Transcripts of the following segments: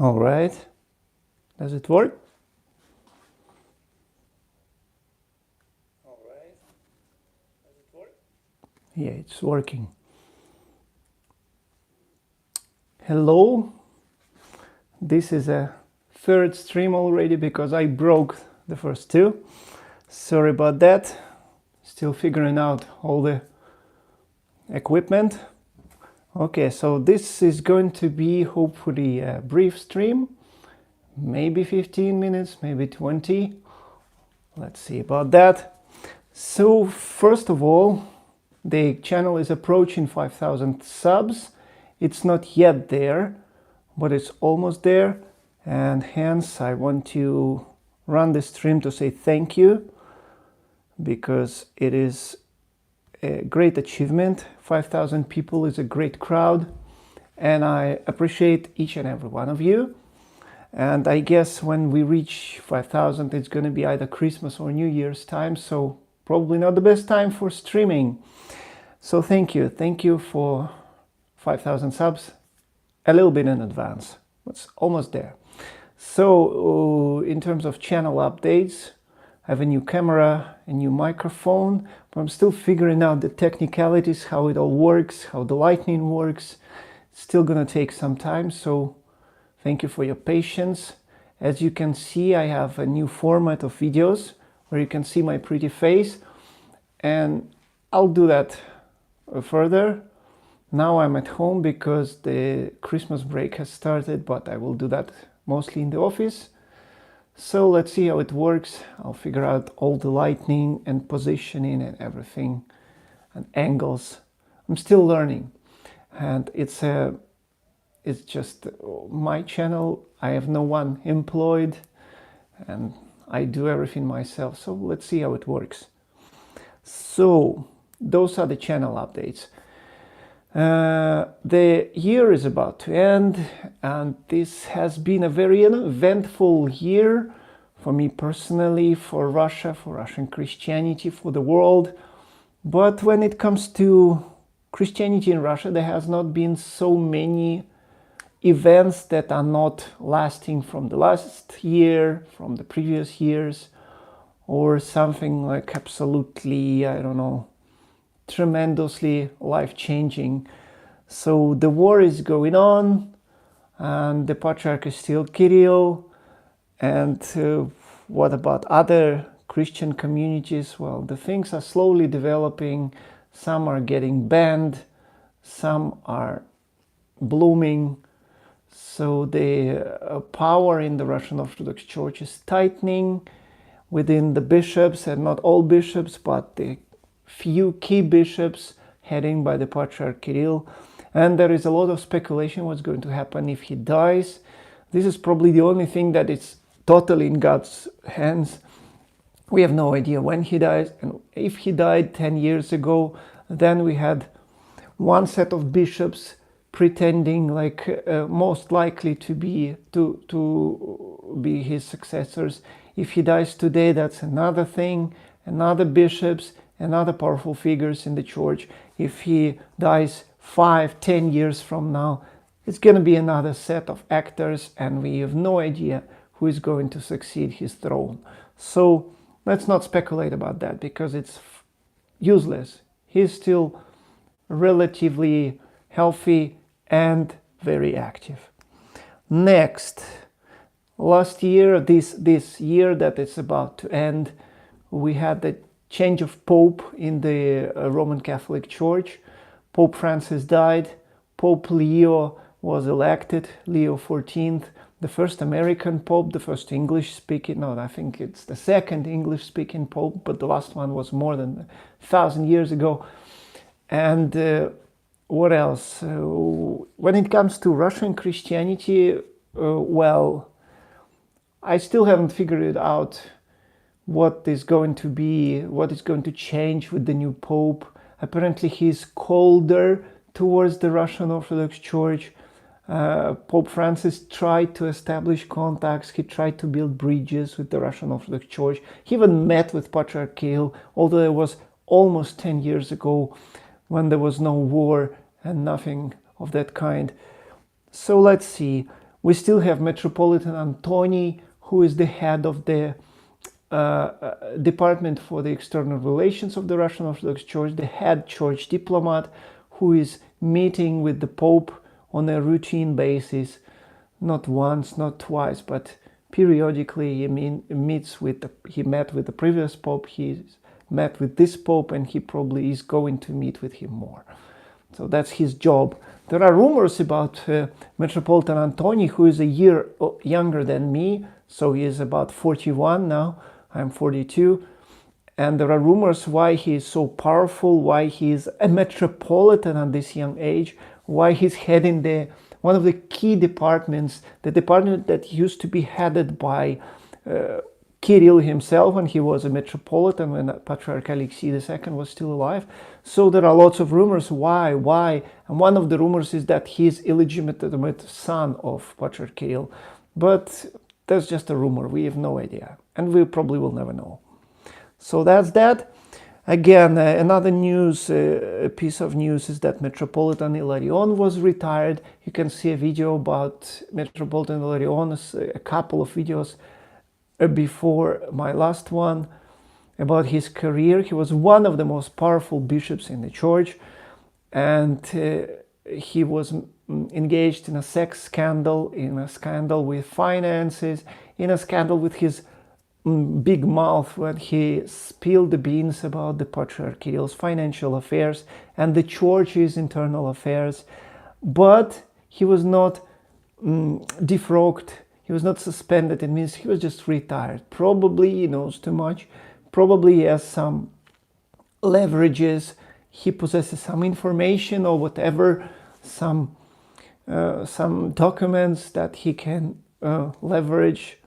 All right. Does it work? All right. Does it work? Yeah, it's working. Hello. This is a third stream already because I broke the first two. Sorry about that. Still figuring out all the equipment. Okay, so this is going to be hopefully a brief stream. Maybe 15 minutes, maybe 20. Let's see about that. So first of all, the channel is approaching 5,000 subs. It's not yet there, but it's almost there. And hence I want to run the stream to say thank you, because it is a great achievement. 5,000 people is a great crowd, and I appreciate each and every one of you. And I guess when we reach 5,000, it's going to be either Christmas or New Year's time, so probably not the best time for streaming. So thank you for 5,000 subs, a little bit in advance. It's almost there. So in terms of channel updates, I have a new camera, a new microphone, but I'm still figuring out the technicalities, how it all works, how the lighting works. It's still gonna take some time, so thank you for your patience. As you can see, I have a new format of videos where you can see my pretty face, and I'll do that further. Now I'm at home because the Christmas break has started, but I will do that mostly in the office. So let's see how it works. I'll figure out all the lighting and positioning and everything and angles. I'm still learning, and it's just my channel. I have no one employed and I do everything myself. So let's see how it works. So those are the channel updates. The year is about to end, and this has been a very eventful year for me personally, for Russia, for Russian Christianity, for the world. But when it comes to Christianity in Russia, there has not been so many events that are not lasting from the last year, from the previous years, or something like absolutely, I don't know, tremendously life-changing. So the war is going on, and the Patriarch is still Kirill. And what about other Christian communities? Well, the things are slowly developing. Some are getting banned, some are blooming. So the power in the Russian Orthodox Church is tightening within the bishops, and not all bishops, but the few key bishops heading by the Patriarch Kirill. And there is a lot of speculation what's going to happen if he dies. This is probably the only thing that is totally in God's hands. We have no idea when he dies, and if he died 10 years ago, then we had one set of bishops pretending like most likely to be his successors. If he dies today, that's another thing, another bishops, and other powerful figures in the church. If he dies 5-10 years from now, it's going to be another set of actors, and we have no idea who is going to succeed his throne. So let's not speculate about that, because it's useless. He's still relatively healthy and very active. Next, last year, this year that is about to end, we had the change of Pope in the Roman Catholic Church. Pope Francis died. Pope Leo was elected, Leo XIV, the first American Pope, the first English-speaking, no, I think it's the second English-speaking Pope, but the last one was more than 1,000 years ago. And what else? When it comes to Russian Christianity, well, I still haven't figured it out what is going to change with the new Pope. Apparently he's colder towards the Russian Orthodox Church. Pope Francis tried to establish contacts, he tried to build bridges with the Russian Orthodox Church. He even met with Patriarch Kirill, although it was almost 10 years ago when there was no war and nothing of that kind. So let's see. We still have Metropolitan Antony, who is the head of the Department for the External Relations of the Russian Orthodox Church, the head church diplomat, who is meeting with the Pope on a routine basis, not once, not twice, but periodically. He met with the previous Pope, he met with this Pope, and he probably is going to meet with him more. So that's his job. There are rumors about Metropolitan Antony, who is a year younger than me, so he is about 41 now, I'm 42. And there are rumors why he is so powerful, why he is a metropolitan at this young age, why he's heading one of the key departments, the department that used to be headed by Kirill himself when he was a metropolitan, when Patriarch Alexei II was still alive. So there are lots of rumors why, and one of the rumors is that he is illegitimate son of Patriarch Kirill. But that's just a rumor, we have no idea, and we probably will never know. So that's that. Again, another piece of news is that Metropolitan Ilarion was retired. You can see a video about Metropolitan Ilarion, a couple of videos before my last one, about his career. He was one of the most powerful bishops in the church, and he was engaged in a sex scandal, in a scandal with finances, in a scandal with his big mouth when he spilled the beans about the Patriarch Kirill's financial affairs and the church's internal affairs. But he was not defrocked, he was not suspended. It means he was just retired. Probably he knows too much, probably he has some leverages, he possesses some information or whatever, some documents that he can leverage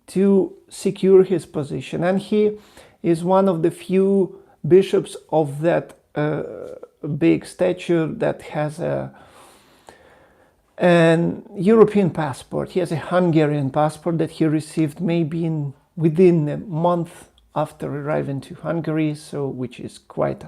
to secure his position. And he is one of the few bishops of that big stature that has an European passport. He has a Hungarian passport that he received maybe within a month after arriving to Hungary, so which is quite,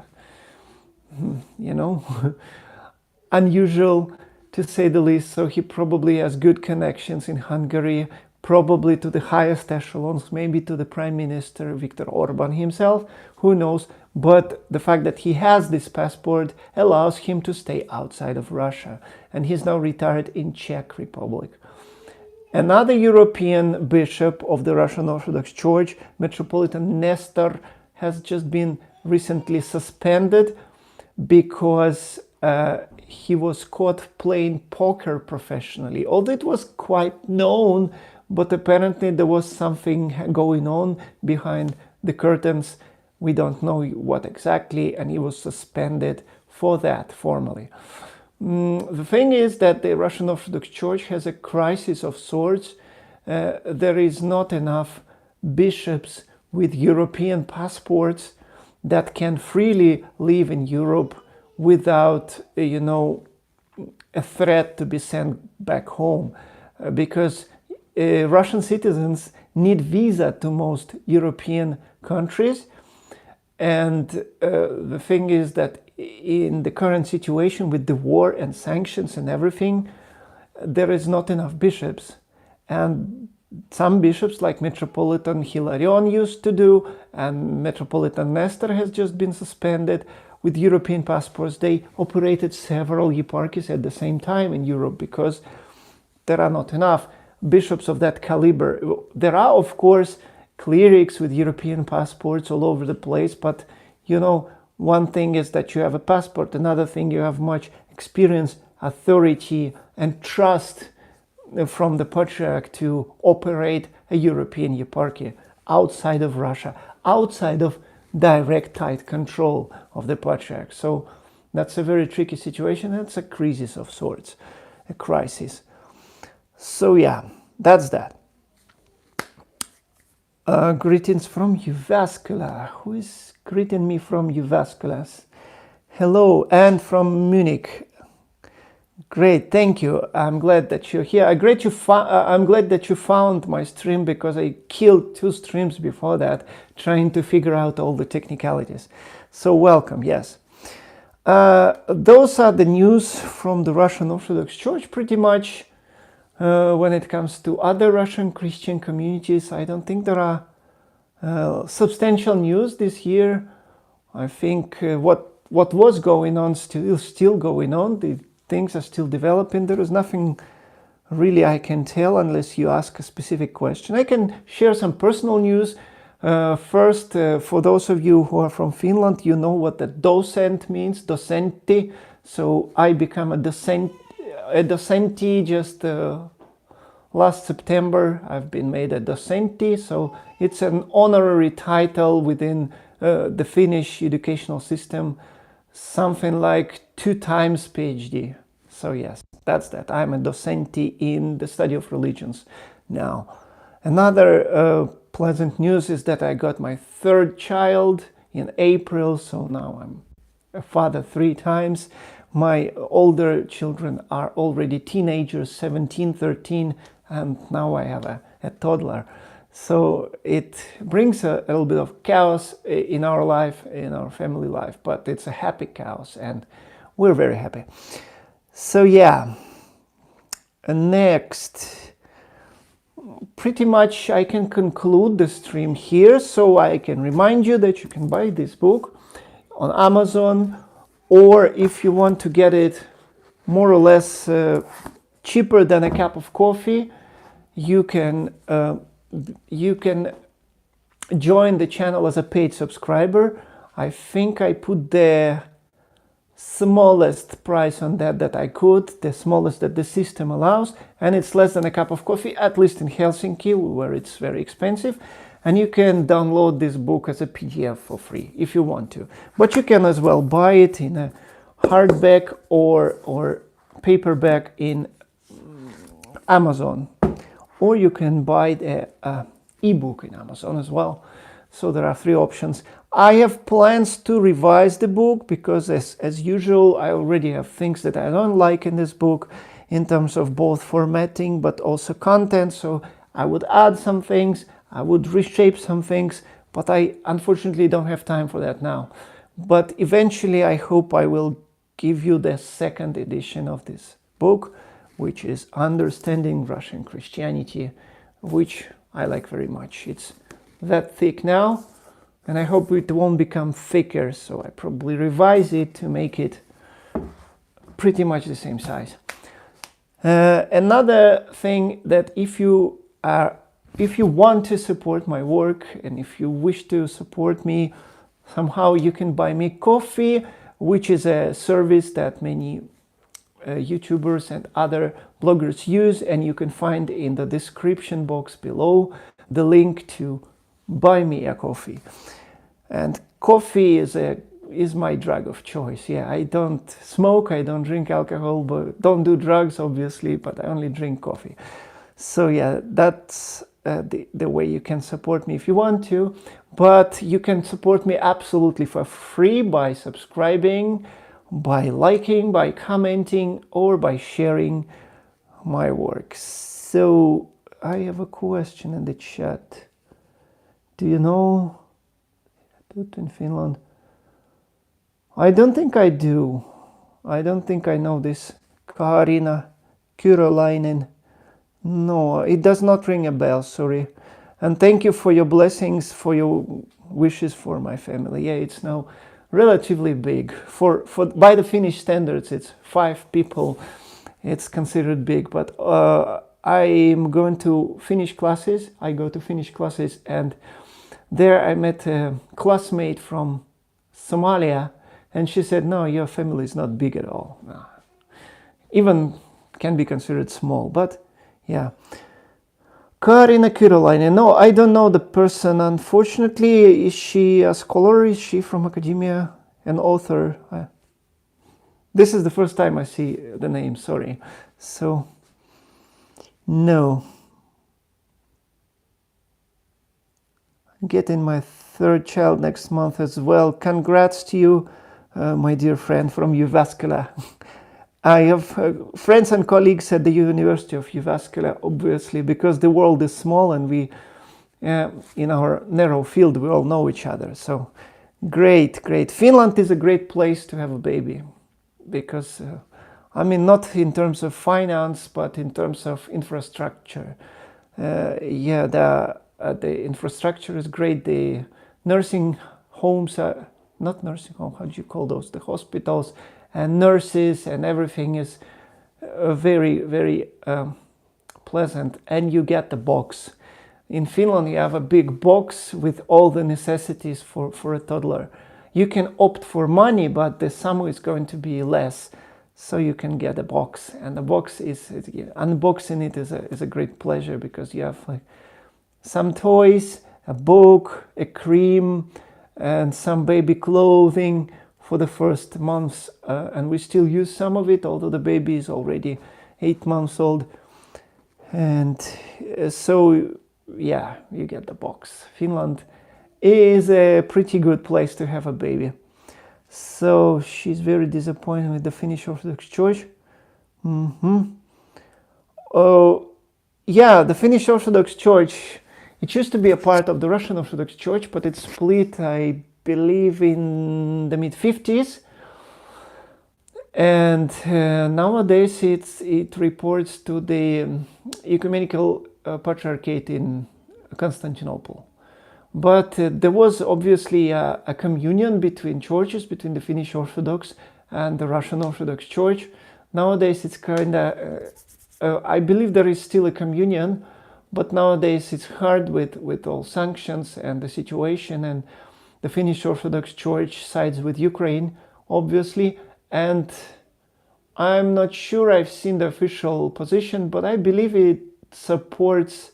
unusual to say the least. So he probably has good connections in Hungary, probably to the highest echelons, maybe to the Prime Minister Viktor Orban himself, who knows. But the fact that he has this passport allows him to stay outside of Russia, and he's now retired in Czech Republic. Another European bishop of the Russian Orthodox Church, Metropolitan Nestor, has just been recently suspended because he was caught playing poker professionally. Although it was quite known, but apparently there was something going on behind the curtains. We don't know what exactly, and he was suspended for that formally. The thing is that the Russian Orthodox Church has a crisis of sorts. There is not enough bishops with European passports that can freely live in Europe without, a threat to be sent back home, because Russian citizens need visa to most European countries. And the thing is that in the current situation with the war and sanctions and everything, there is not enough bishops. And some bishops like Metropolitan Hilarion used to do, and Metropolitan Nestor has just been suspended. With European passports, they operated several eparchies at the same time in Europe because there are not enough bishops of that caliber. There are, of course, clerics with European passports all over the place, but one thing is that you have a passport, another thing you have much experience, authority, and trust from the Patriarch to operate a European eparchy outside of Russia, outside of direct tight control of the Patriarch. So that's a very tricky situation. It's a crisis of sorts, a crisis. So yeah, that's that. Greetings from Uvascula. Who is greeting me from Uvascula? Hello, and from Munich. Great, thank you. I'm glad that you're here. I'm glad that you found my stream, because I killed 2 streams before that trying to figure out all the technicalities. So welcome, yes. Those are the news from the Russian Orthodox Church, pretty much. When it comes to other Russian Christian communities, I don't think there are substantial news this year. I think what was going on still going on. The things are still developing. There is nothing really I can tell unless you ask a specific question. I can share some personal news. First, for those of you who are from Finland, you know what the docent means, docenti. So I become a docenti just last September. I've been made a docenti, so it's an honorary title within the Finnish educational system, something like 2 times PhD. So yes, that's that. I'm a docenti in the study of religions now. Another pleasant news is that I got my 3rd child in April, so now I'm a father 3 times. My older children are already teenagers, 17, 13, and now I have a toddler. So it brings a little bit of chaos in our life, in our family life, but it's a happy chaos and we're very happy. So yeah, next, pretty much I can conclude the stream here. So I can remind you that you can buy this book on Amazon, or if you want to get it more or less cheaper than a cup of coffee, you can join the channel as a paid subscriber. I think I put the smallest price on that I could, the smallest that the system allows, and it's less than a cup of coffee, at least in Helsinki, where it's very expensive. And you can download this book as a PDF for free if you want to. But you can as well buy it in a hardback or paperback in Amazon. Or you can buy the ebook in Amazon as well. So there are 3 options. I have plans to revise the book because as usual, I already have things that I don't like in this book in terms of both formatting but also content. So I would add some things, I would reshape some things, but I unfortunately don't have time for that now. But eventually I hope I will give you the 2nd edition of this book, which is Understanding Russian Christianity, which I like very much. It's that thick now, and I hope it won't become thicker, so I probably revise it to make it pretty much the same size. Another thing that if you want to support my work and if you wish to support me somehow, you can buy me coffee, which is a service that many YouTubers and other bloggers use, and you can find in the description box below the link to buy me a coffee. And coffee is my drug of choice. Yeah, I don't smoke, I don't drink alcohol, but don't do drugs obviously, but I only drink coffee. So yeah, that's the way you can support me if you want to, but you can support me absolutely for free by subscribing, by liking, by commenting, or by sharing my work. So I have a question in the chat. Do you know in Finland? I don't think I do. I don't think I know this. Kaarina Kyrölainen. No, it does not ring a bell, sorry. And thank you for your blessings, for your wishes for my family. Yeah, it's now relatively big. By the Finnish standards, it's 5 people. It's considered big, but I'm going to Finnish classes. I go to Finnish classes, and there I met a classmate from Somalia, and she said, no, your family is not big at all. No. Even can be considered small, but yeah. Kaarina Kyrölainen. No, I don't know the person, unfortunately. Is she a scholar? Is she from academia? An author? This is the first time I see the name, sorry. So, no. I'm getting my 3rd child next month as well. Congrats to you, my dear friend from Jyväskylä. I have friends and colleagues at the University of Jyväskylä, obviously, because the world is small and we, in our narrow field, we all know each other. So great, great. Finland is a great place to have a baby because I mean, not in terms of finance, but in terms of infrastructure. Yeah, the infrastructure is great. The nursing homes are not nursing home. How do you call those? The hospitals and nurses and everything is very, very pleasant. And you get the box. In Finland, you have a big box with all the necessities for a toddler. You can opt for money, but the sum is going to be less. So you can get a box, and the box is unboxing it is a great pleasure, because you have like some toys, a book, a cream, and some baby clothing for the first months, and we still use some of it, although the baby is already 8 months old. And so yeah, you get the box. Finland is a pretty good place to have a baby. So she's very disappointed with the Finnish Orthodox Church. Oh, yeah, the Finnish Orthodox Church, it used to be a part of the Russian Orthodox Church, but it split, I believe, in the mid-50s. And nowadays it reports to the Ecumenical Patriarchate in Constantinople. But there was obviously a communion between churches, between the Finnish Orthodox and the Russian Orthodox Church. Nowadays it's kind of, I believe there is still a communion, but nowadays it's hard with all sanctions and the situation, and the Finnish Orthodox Church sides with Ukraine, obviously, and I'm not sure I've seen the official position, but I believe it supports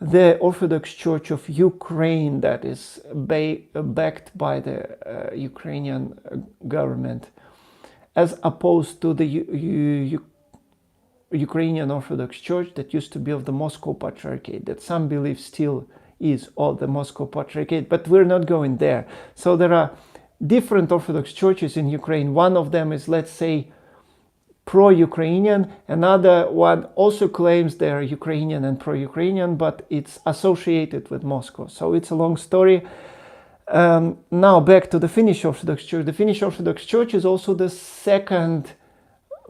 the Orthodox Church of Ukraine, that is backed by the Ukrainian government, as opposed to the Ukrainian Orthodox Church that used to be of the Moscow Patriarchate, that some believe still is of the Moscow Patriarchate, but we're not going there. So there are different Orthodox churches in Ukraine. One of them is, let's say, pro-Ukrainian. Another one also claims they're Ukrainian and pro-Ukrainian, but it's associated with Moscow. So it's a long story. Now back to the Finnish Orthodox Church. The Finnish Orthodox Church is also the second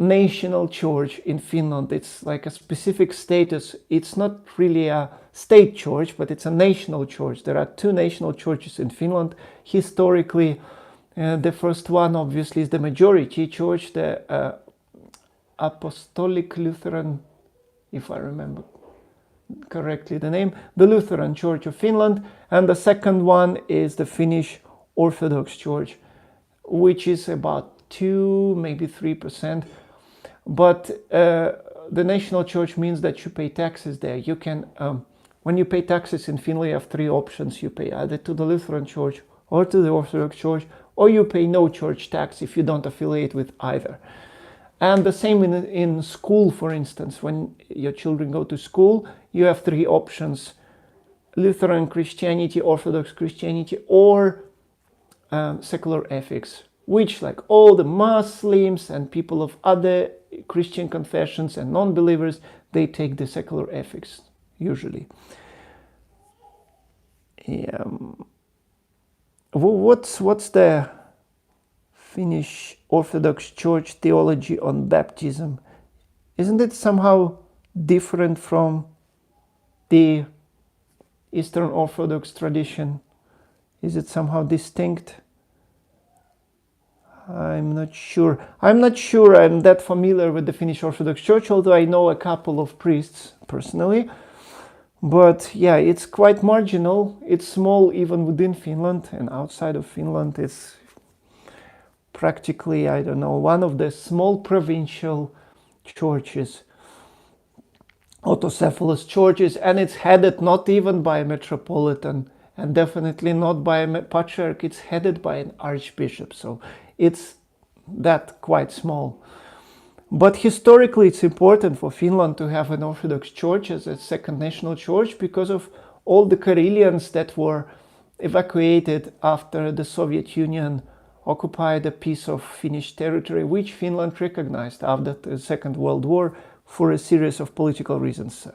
national church in Finland. It's like a specific status. It's not really a state church, but it's a national church. There are two national churches in Finland. Historically, the first one obviously is the majority church, the Apostolic Lutheran, if I remember correctly the name, the Lutheran Church of Finland, and the second one is the Finnish Orthodox Church, which is about 2, maybe 3%. But the national church means that you pay taxes there. You can, when you pay taxes in Finland, you have 3 options. You pay either to the Lutheran Church or to the Orthodox Church, or you pay no church tax if you don't affiliate with either. And the same in school, for instance. When your children go to school, you have 3 options: Lutheran Christianity, Orthodox Christianity, or secular ethics, which, like all the Muslims and people of other Christian confessions and non-believers, they take the secular ethics, usually. Yeah. What's the Finnish Orthodox Church theology on baptism? Isn't it somehow different from the Eastern Orthodox tradition? Is it somehow distinct? I'm not sure. I'm that familiar with the Finnish Orthodox Church, although I know a couple of priests personally. But yeah, it's quite marginal. It's small even within Finland, and outside of Finland it's practically, I don't know, one of the small provincial churches, autocephalous churches, and it's headed not even by a metropolitan, and definitely not by a patriarch. It's headed by an archbishop, so it's that quite small. But historically it's important for Finland to have an Orthodox Church as a second national church because of all the Karelians that were evacuated after the Soviet Union occupied a piece of Finnish territory, which Finland recognized after the Second World War for a series of political reasons.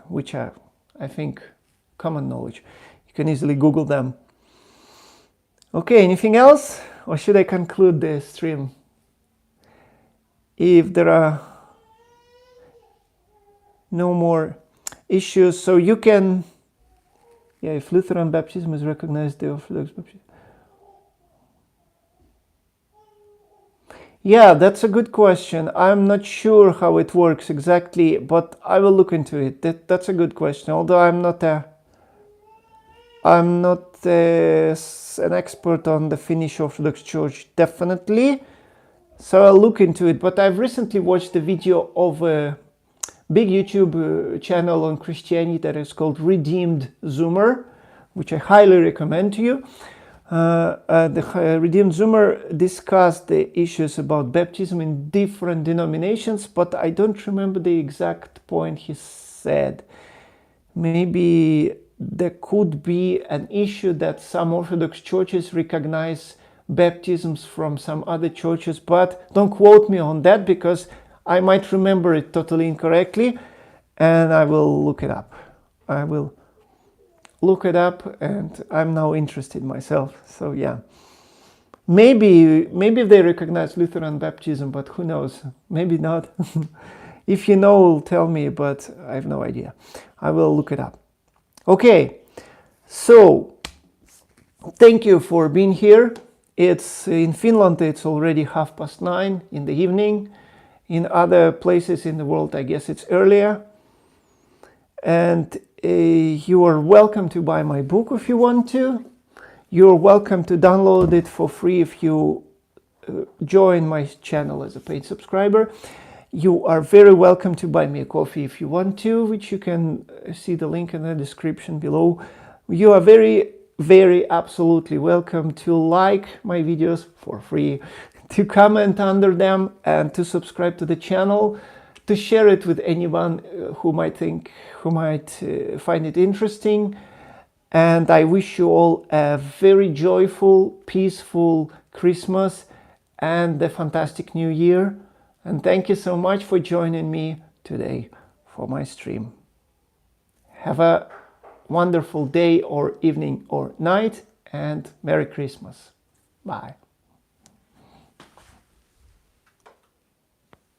Which are, I think, common knowledge. You can easily Google them. Okay, anything else? Or should I conclude the stream? if there are no more issues. So you can, yeah, if Lutheran baptism is recognized, the Orthodox baptism. Yeah, that's a good question. I'm not sure how it works exactly, but I will look into it. That's a good question. Although I'm not an expert on the Finnish Orthodox Church, definitely. So I'll look into it. But I've recently watched a video of a big YouTube channel on Christianity that is called Redeemed Zoomer, which I highly recommend to you. The Redeemed Zoomer discussed the issues about baptism in different denominations, but I don't remember the exact point he said. Maybe there could be an issue that some Orthodox churches recognize baptisms from some other churches, but don't quote me on that because I might remember it totally incorrectly, and I will look it up. I will look it up, and I'm now interested myself. So yeah, maybe they recognize Lutheran baptism, but who knows? Maybe not. If you know, tell me, but I have no idea. I will look it up. Okay, so thank you for being here. It's in Finland, it's already 9:30 in the evening. In other places in the world, I guess it's earlier. And you are welcome to buy my book if you want to. You're welcome to download it for free if you join my channel as a paid subscriber. You are very welcome to buy me a coffee if you want to, which you can see the link in the description below. You are very, very absolutely welcome to like my videos for free, to comment under them, and to subscribe to the channel, to share it with anyone who might find it interesting. And I wish you all a very joyful, peaceful Christmas and a fantastic New Year. And thank you so much for joining me today for my stream. Have a wonderful day or evening or night, and Merry Christmas. Bye.